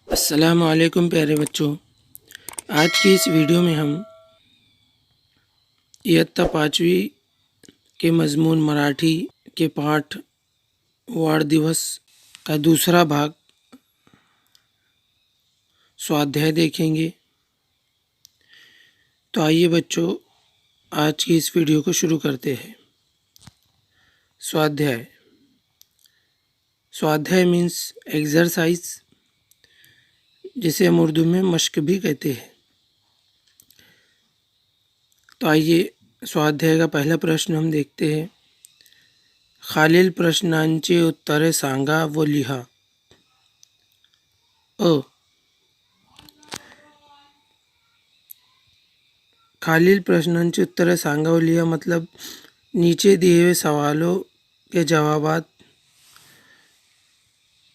अस्सलाम वालेकुम प्यारे बच्चों। आज की इस वीडियो में हम इयत्ता पाँचवीं के मज़मून मराठी के पाठ वाड़ दिवस का दूसरा भाग स्वाध्याय देखेंगे। तो आइए बच्चों, आज की इस वीडियो को शुरू करते हैं। स्वाध्याय स्वाध्याय मीन्स एक्सरसाइज, जिसे हम उर्दू में मश्क भी कहते हैं। तो आइए स्वाध्याय का पहला प्रश्न हम देखते हैं। खालील प्रश्नांची उत्तरे सांगा व लिहा। अ खालील प्रश्नांची उत्तरे सांगा व लिहा मतलब नीचे दिए हुए सवालों के जवाबात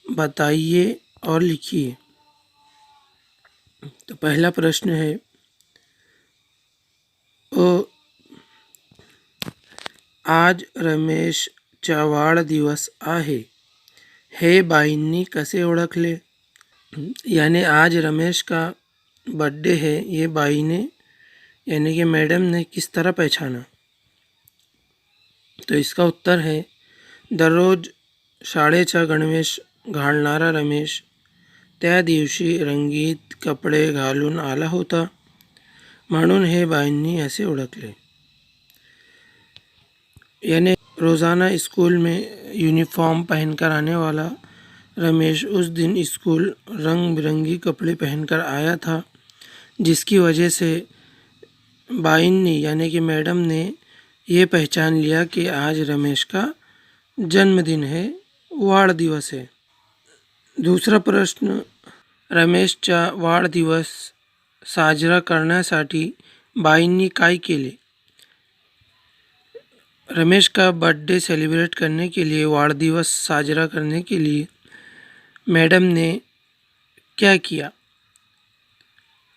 बताइए और लिखिए। तो पहला प्रश्न है, आज रमेशचा वाढदिवस आहे, हे बाईंनी कसे ओळखले? यानी आज रमेश का बर्थडे है, ये बाई ने यानी कि मैडम ने किस तरह पहचाना? तो इसका उत्तर है, दररोज शाळेचा गणवेश घालणारा रमेश त्या दिवशी रंगीत कपडे घालून आला होता, म्हणून हे बाईंनी असे ओळखले। यानी रोज़ाना स्कूल में यूनिफॉर्म पहनकर आने वाला रमेश उस दिन स्कूल रंग बिरंगी कपड़े पहनकर आया था, जिसकी वजह से बाइन ने यानी कि मैडम ने ये पहचान लिया कि आज रमेश का जन्मदिन है, वाढदिवस है। दूसरा प्रश्न, रमेशचा वाढदिवस साजरा करण्यासाठी बाईंनी काय केले? रमेश का बर्थडे सेलिब्रेट करने के लिए, वाढदिवस साजरा करने के लिए मैडम ने क्या किया?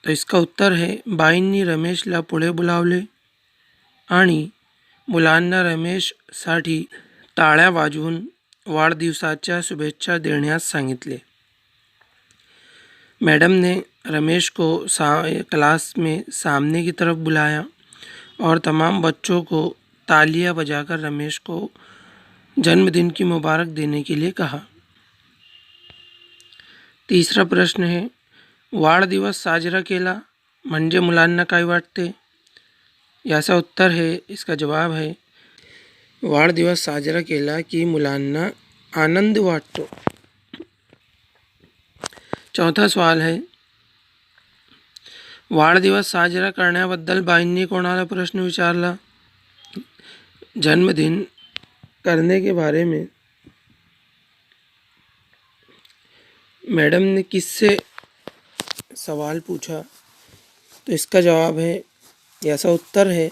तो इसका उत्तर है, बाईंनी रमेशला पुढे बोलावले आणि मुलांना रमेशसाठी टाळ्या वाजवून वाढदिवसाच्या शुभेच्छा देण्यास सांगितले। मैडम ने रमेश को क्लास में सामने की तरफ बुलाया और तमाम बच्चों को तालियां बजाकर रमेश को जन्मदिन की मुबारक देने के लिए कहा। तीसरा प्रश्न है, वाढदिवस साजरा केला म्हणजे मुलांना काय वाटते? याचा उत्तर है, इसका जवाब है, वाढदिवस साजरा केला की मुलांना आनंद वाटतो। चौथा सवाल है, वाढदिवस साजरा करण्याबद्दल बाईंनी कोणाला प्रश्न विचारला? जन्मदिन करने के बारे में मैडम ने किससे सवाल पूछा? तो इसका जवाब है, याचा उत्तर है,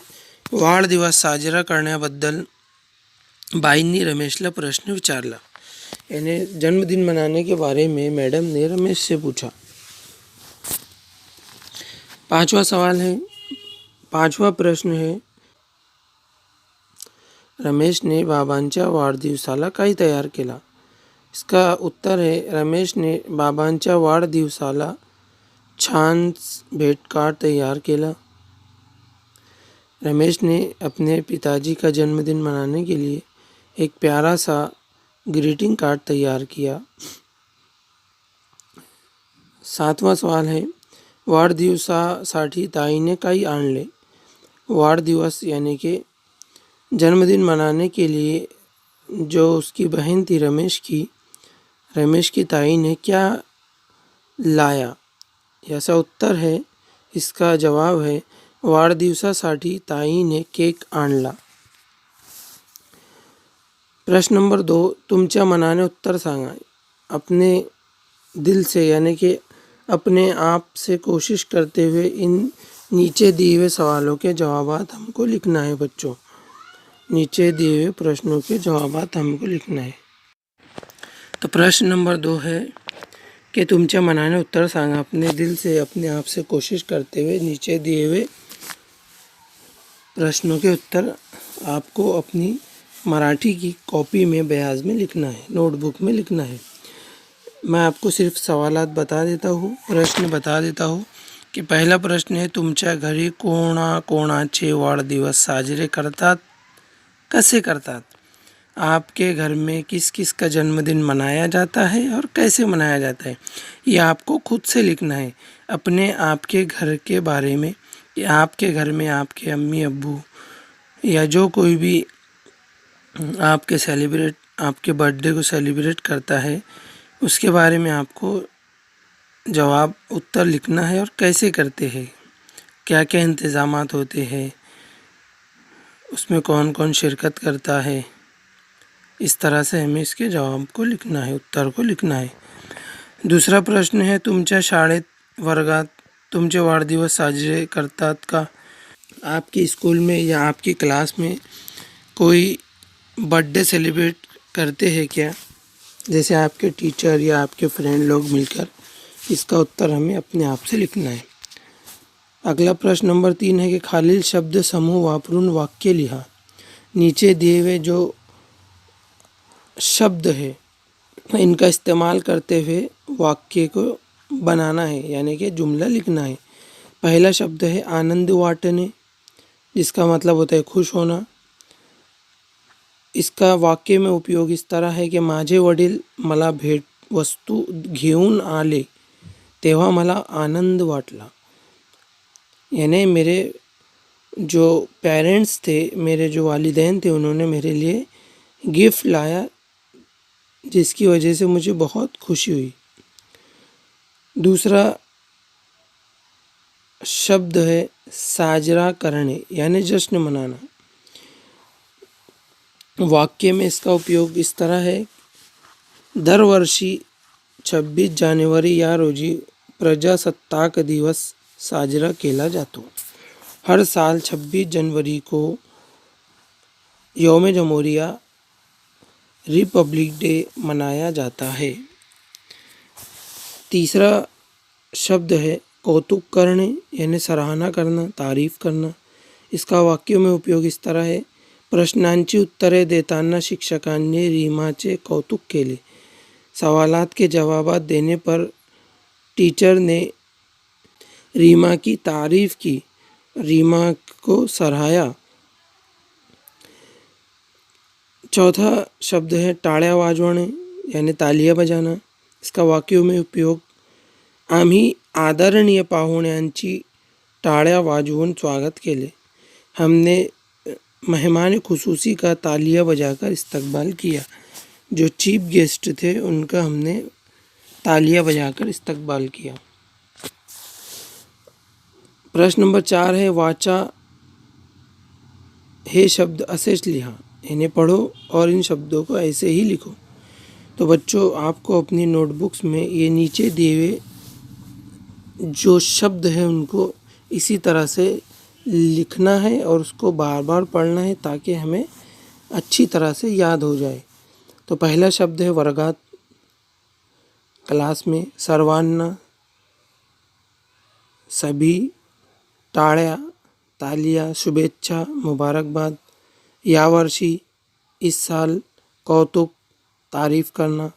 वाढदिवस साजरा करण्याबद्दल बाईंनी रमेशला प्रश्न विचारला। यानी जन्मदिन मनाने के बारे में मैडम ने रमेश से पूछा। पांचवा सवाल है, पांचवा प्रश्न है, रमेश ने बाबांच्या वाढदिवसाला काय तयार केला? इसका उत्तर है, रमेश ने बाबांच्या वाढदिवसाला छान भेटकार्ड तैयार केला। रमेश ने अपने पिताजी का जन्मदिन मनाने के लिए एक प्यारा सा ग्रीटिंग कार्ड तैयार किया। सातवां सवाल है, वाढदिवसासाठी ताईने काय आणले? वाढदिवस यानी कि जन्मदिन मनाने के लिए जो उसकी बहन थी रमेश की ताई ने क्या लाया? याचा उत्तर है, इसका जवाब है, वाढदिवसासाठी ताईने केक आणला। प्रश्न नंबर 2, तुमच्या मनाने उत्तर सांगा। अपने दिल से यानी कि अपने आप से कोशिश करते हुए इन नीचे दिए हुए सवालों के जवाबात हमको लिखना है बच्चों। नीचे दिए हुए प्रश्नों के जवाबात हमको लिखना है। तो प्रश्न नंबर 2 है कि तुमच्या मनाने उत्तर सांगा। अपने दिल से अपने आप से कोशिश करते हुए नीचे दिए हुए प्रश्नों के उत्तर आपको अपनी मराठी की कॉपी में बयाज में लिखना है, नोटबुक में लिखना है। मैं आपको सिर्फ सवालात बता देता हूँ, प्रश्न बता देता हूँ की पहिला प्रश्न आहे, तुमच्या घरी कोणाकोणाचे वाढदिवस साजरे करतात, कैसे करतात? आपके घर में किस किस का जन्मदिन मनाया जाता है और कैसे मनाया जाता है, ये आपको खुद से लिखना है। अपने आपके घर के बारे में, या आपके घर में आपके अम्मी अब्बू या जो कोई भी आपके बर्थडे को सेलिब्रेट करता है, उसके बारे में आपको जवाब उत्तर लिखना है और कैसे करते हैं, क्या क्या इंतज़ामात होते हैं, उसमें कौन कौन शिरकत करता है। इस तरह से हमें इसके जवाब को लिखना है, उत्तर को लिखना है। दूसरा प्रश्न है, तुमच्या शाळेत वर्गात तुमचे वाढदिवस साजरे करतात का? आपके स्कूल में या आपकी क्लास में कोई बर्थडे सेलिब्रेट करते हैं क्या, जैसे आपके टीचर या आपके फ्रेंड लोग मिलकर? इसका उत्तर हमें अपने आप से लिखना है। अगला प्रश्न नंबर 3 है कि खालील शब्द समूह वापरून वाक्य लिहा। नीचे दिए हुए जो शब्द है इनका इस्तेमाल करते हुए वाक्य को बनाना है, यानी कि जुमला लिखना है। पहला शब्द है आनंद वाटणे, जिसका मतलब होता है खुश होना। इसका वाक्य में उपयोग इस तरह है कि माझे वडील मला भेट वस्तू घेऊन आले तेव्हा मला आनंद वाटला, यानी मेरे जो पेरेंट्स थे, मेरे जो वालिदैन थे, उन्होंने मेरे लिए गिफ्ट लाया जिसकी वजह से मुझे बहुत खुशी हुई। दूसरा शब्द है साजरा करने, यानी जश्न मनाना। वाक्य में इसका उपयोग इस तरह है, दरवर्षी 26 जानेवारी या रोजी प्रजासत्ताक दिवस साजरा केला जातो। हर साल 26 जनवरी को यौम जमहूरिया रिपब्लिक डे मनाया जाता है। तीसरा शब्द है कौतुक करणे, यानी सराहना करना, तारीफ करना। इसका वाक्यों में उपयोग इस तरह है, प्रश्नांची उत्तरे देताना शिक्षकांनी रीमाचे कौतुक केले। सवालात के जवाबात देने पर टीचर ने रीमा की तारीफ की, रीमा को सराहाया। चौथा शब्द है टाळ्या वाजवणे, यानी तालियां बजाना। इसका वाक्यों में उपयोग, आम्ही आदरणीय पाहुण्यांची टाळ्या वाजवून स्वागत केले। हमने मेहमान खुसूसी का तालियां बजाकर इस्तकबाल किया। जो चीफ गेस्ट थे उनका हमने तालियां बजाकर इस्तकबाल किया। प्रश्न नंबर 4 है वाचा हे शब्द असेच लिहा, इन्हें पढ़ो और इन शब्दों को ऐसे ही लिखो। तो बच्चों, आपको अपनी नोटबुक्स में ये नीचे दिए हुए जो शब्द है उनको इसी तरह से लिखना है और उसको बार बार पढ़ना है ताकि हमें अच्छी तरह से याद हो जाए। तो पहला शब्द है वर्गात, क्लास में, सर्वांना, सभी, टाळ्या, तालियां, शुभेच्छा, मुबारकबाद, यावर्षी, इस साल, कौतुक, तारीफ करना,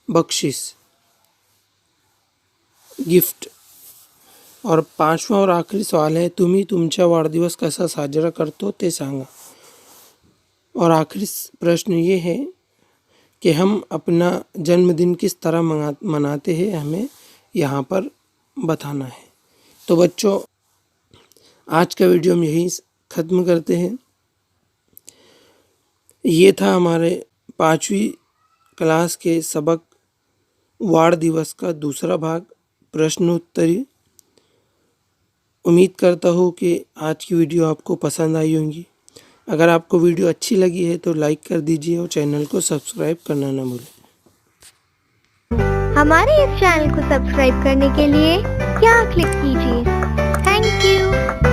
बख्शिश, गिफ्ट। और 5वां और आखिरी सवाल है, तुम्ही तुमचा वाढदिवस कसा साजरा करतो ते सांगा। और आखिरी प्रश्न ये है कि हम अपना जन्मदिन किस तरह मनाते हैं, हमें यहाँ पर बताना है। तो बच्चों, आज का वीडियो हम यहीं ख़त्म करते हैं। ये था हमारे 5वीं क्लास के सबक वाड़ दिवस का दूसरा भाग, प्रश्नोत्तरी। उम्मीद करता हूँ कि आज की वीडियो आपको पसंद आई होगी। अगर आपको वीडियो अच्छी लगी है तो लाइक कर दीजिए और चैनल को सब्सक्राइब करना ना भूलें। हमारे इस चैनल को सब्सक्राइब करने के लिए यहाँ क्लिक कीजिए। Thank you.